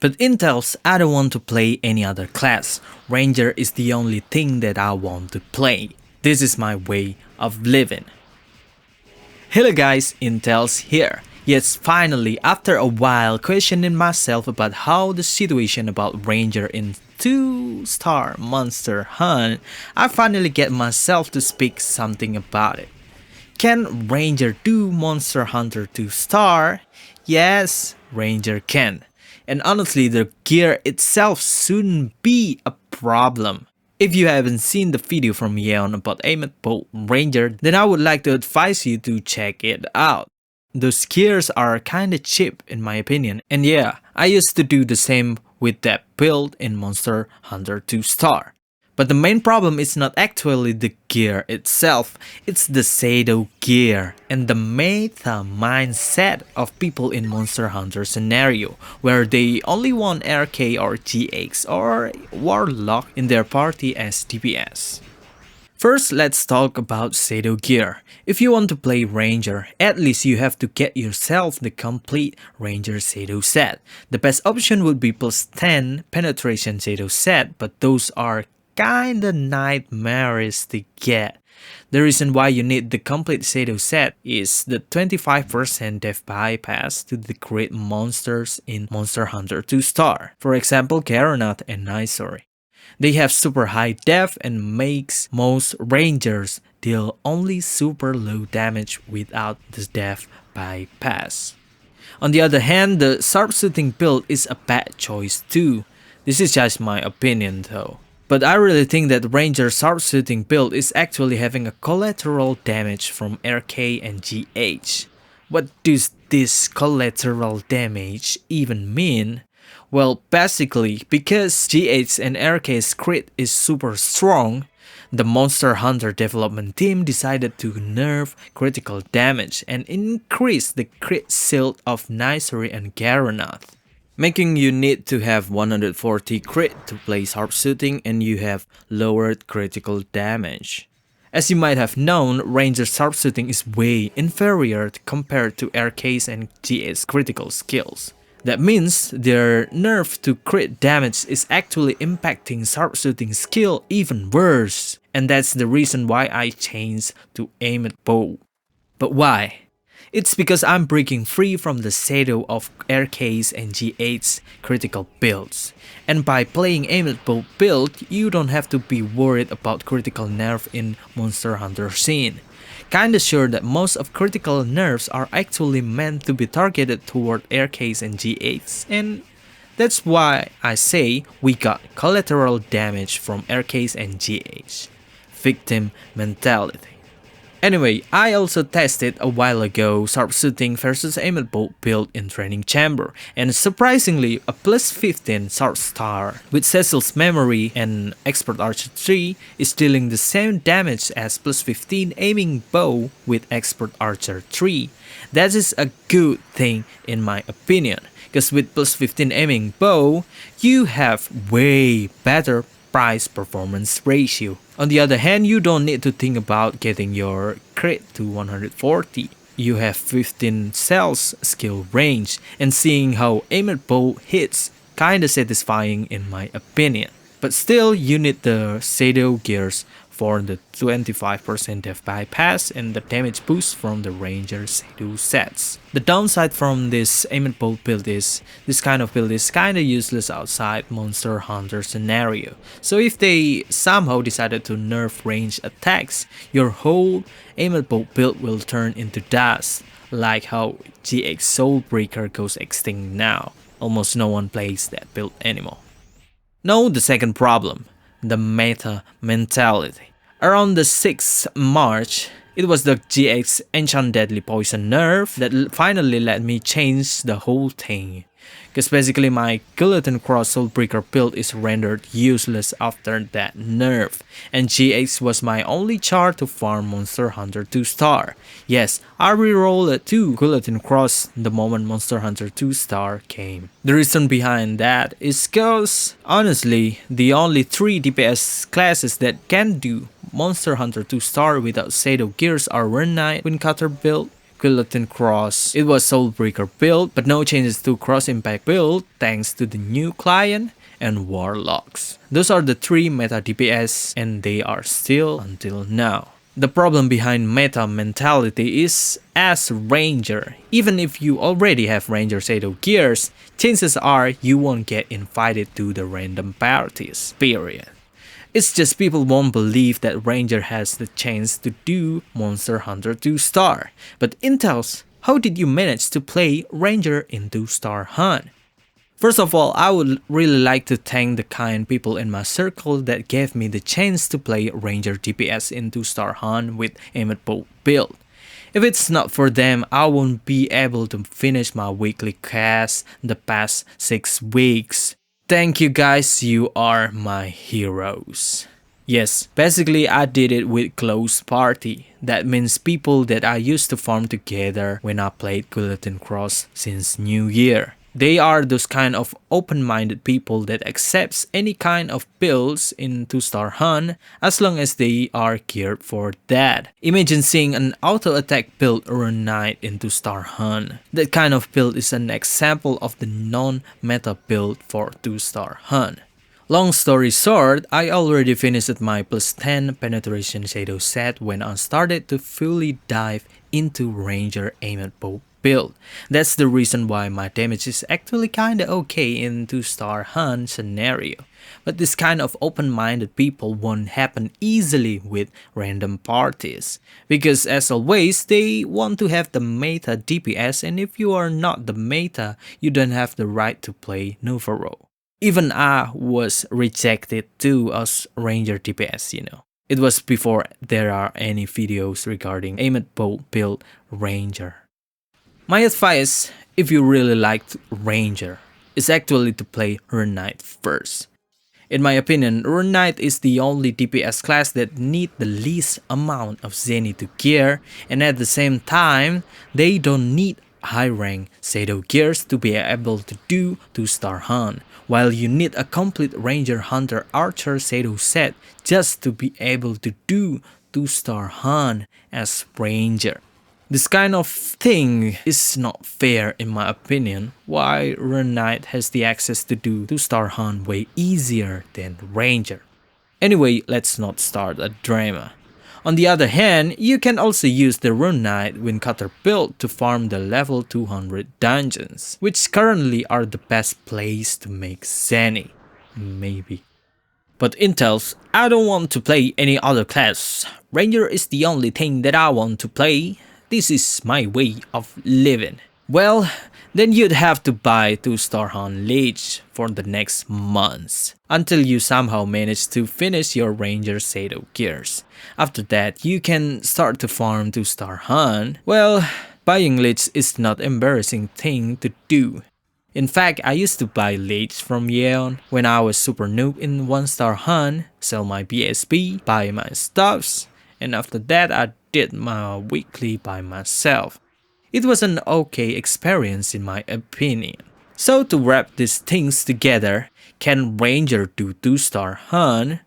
But Intels, I don't want to play any other class. Ranger is the only thing that I want to play. This is my way of living. Hello guys, Intels here. Yes, finally, after a while questioning myself about how the situation about Ranger in 2-star Monster Hunt, I finally get myself to speak something about it. Can Ranger do Monster Hunter 2-star? Yes, Ranger can. And honestly, the gear itself shouldn't be a problem. If you haven't seen the video from Yeon about Aimant Bolt Ranger, then I would like to advise you to check it out. Those gears are kinda cheap in my opinion, and yeah, I used to do the same with that build in Monster Hunter 2-star. But the main problem is not actually the gear itself, it's the Sato Gear and the meta mindset of people in Monster Hunter scenario, where they only want RK or GX or Warlock in their party as DPS. First, let's talk about Sato Gear. If you want to play Ranger, at least you have to get yourself the complete Ranger Sato set. The best option would be plus 10 penetration Sato set, but those are kinda nightmarish to get. The reason why you need the complete Sato set is the 25% def bypass to the crit monsters in Monster Hunter 2-star. For example, Garanath and Nisory. They have super high def and makes most Rangers deal only super low damage without the def bypass. On the other hand, the sharpshooting build is a bad choice too. This is just my opinion though. But I really think that Ranger sharpshooting build is actually having a collateral damage from RK and GH. What does this collateral damage even mean? Well, basically, because GH and RK's crit is super strong, the Monster Hunter development team decided to nerf critical damage and increase the crit shield of Nisory and Garanath, making you need to have 140 crit to play sharpshooting, and you have lowered critical damage. As you might have known, Ranger sharpshooting is way inferior compared to RK's and GH's critical skills. That means their nerf to crit damage is actually impacting sharpshooting skill even worse, and that's the reason why I changed to aim at bow. But why? It's because I'm breaking free from the shadow of RK's and GH's critical builds. And by playing aim at bow build, you don't have to be worried about critical nerf in Monster Hunter scene. Kinda sure that most of critical nerfs are actually meant to be targeted toward RK's and GH's, and that's why I say we got collateral damage from RK's and GH. Victim mentality. Anyway, I also tested a while ago sharpshooting versus aim at bow build in training chamber, and surprisingly a plus 15 sharp star with Cecil's memory and expert archer 3 is dealing the same damage as plus 15 aiming bow with expert archer 3. That is a good thing in my opinion, because with plus 15 aiming bow, you have way better price performance ratio. On the other hand, you don't need to think about getting your crit to 140. You have 15 cells skill range, and seeing how aim at bow hits kinda satisfying in my opinion. But still, you need the Sato gears for the 25% def bypass and the damage boost from the Ranger Sato sets. The downside from this aim at bow build is, this kind of build is kinda useless outside Monster Hunter scenario. So if they somehow decided to nerf range attacks, your whole aim at bow build will turn into dust, like how GX Soulbreaker goes extinct now. Almost no one plays that build anymore. Now the second problem, the meta mentality. Around the 6th March, it was the GX Enchant Deadly Poison nerf that finally let me change the whole thing. Because basically my Guillotine Cross Soulbreaker build is rendered useless after that nerf, and GX was my only char to farm Monster Hunter 2-star. Yes, I rerolled it to Guillotine Cross the moment Monster Hunter 2-star came. The reason behind that is cause, honestly, the only 3 DPS classes that can do Monster Hunter 2-star without Sato gears are Rune Knight, Wind Cutter build, Skeleton Cross. It was Soulbreaker build, but no changes to Cross Impact build thanks to the new client and Warlocks. Those are the 3 meta DPS and they are still until now. The problem behind meta mentality is as Ranger. Even if you already have Ranger Sato Gears, chances are you won't get invited to the random parties, period. It's just people won't believe that Ranger has the chance to do Monster Hunter 2-star. But Intels, how did you manage to play Ranger in 2-star Hunt? First of all, I would really like to thank the kind people in my circle that gave me the chance to play Ranger DPS in 2-star Hunt with Emmet Bolt build. If it's not for them, I won't be able to finish my weekly cast the past 6 weeks. Thank you guys, you are my heroes. Yes, basically I did it with close party. That means people that I used to farm together when I played Skeleton Cross since New Year. They are those kind of open-minded people that accepts any kind of builds in 2-star Hunt as long as they are geared for that. Imagine seeing an auto-attack build run Knight in 2-star Hunt. That kind of build is an example of the non-meta build for 2-star Hunt. Long story short, I already finished my plus 10 penetration shadow set when I started to fully dive into Ranger Emmet Bolt build. That's the reason why my damage is actually kinda okay in 2-star Hunt scenario. But this kind of open-minded people won't happen easily with random parties. Because as always, they want to have the meta DPS, and if you are not the meta, you don't have the right to play NovaRO. Even I was rejected too as Ranger DPS, you know. It was before there are any videos regarding Emmet Bolt build Ranger. My advice, if you really liked Ranger, is actually to play Rune Knight first. In my opinion, Rune Knight is the only DPS class that need the least amount of Zenny to gear, and at the same time, they don't need high rank Sato Gears to be able to do 2-star Hunt, while you need a complete Ranger Hunter Archer Sato set just to be able to do 2-star Hunt as Ranger. This kind of thing is not fair in my opinion. Why Rune Knight has the access to do 2-star Hunt way easier than Ranger. Anyway, let's not start a drama. On the other hand, you can also use the Rune Knight Windcutter build to farm the level 200 dungeons, which currently are the best place to make Zenny. Maybe. But Intels, I don't want to play any other class. Ranger is the only thing that I want to play. This is my way of living. Well, then you'd have to buy 2-star Hunt Lich for the next months, until you somehow manage to finish your Ranger Sato Gears. After that, you can start to farm 2-star Hunt. Well, buying Lich is not an embarrassing thing to do. In fact, I used to buy Lich from Yeon when I was super noob in 1-star Hunt, sell my BSB, buy my stuffs, and after that I did my weekly by myself. It was an okay experience in my opinion. So to wrap these things together, can Ranger do 2-star Hunt?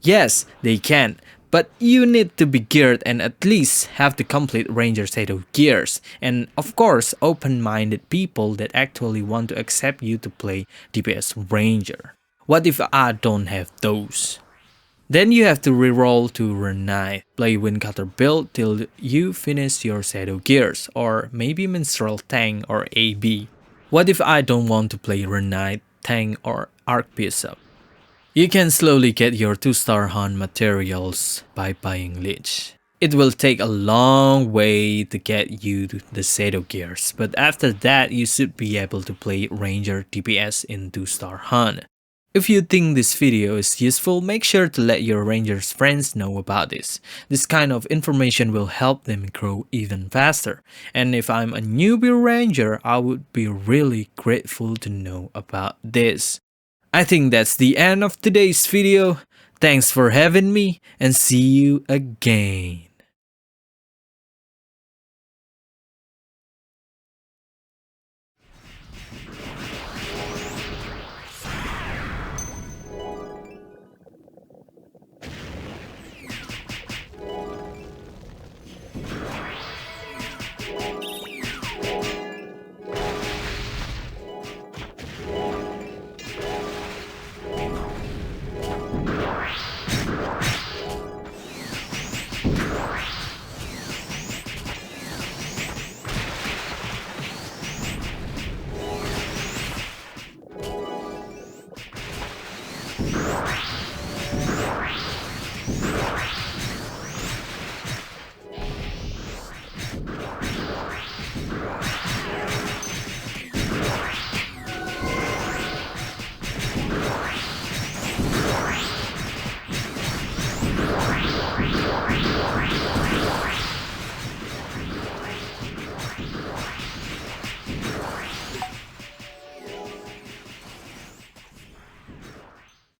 Yes, they can, but you need to be geared and at least have the complete Ranger Sato Gears, and of course open-minded people that actually want to accept you to play DPS Ranger. What if I don't have those? Then you have to reroll to Rune Knight, play Windcutter build till you finish your Sato Gears, or maybe Minstrel Tank or AB. What if I don't want to play Rune Knight, Tank or Arc Bishop? You can slowly get your 2-star Hunt materials by buying Lich. It will take a long way to get you to the Sato Gears, but after that you should be able to play Ranger DPS in 2-star Hunt. If you think this video is useful, make sure to let your Rangers friends know about this. This kind of information will help them grow even faster. And if I'm a newbie Ranger, I would be really grateful to know about this. I think that's the end of today's video. Thanks for having me and see you again.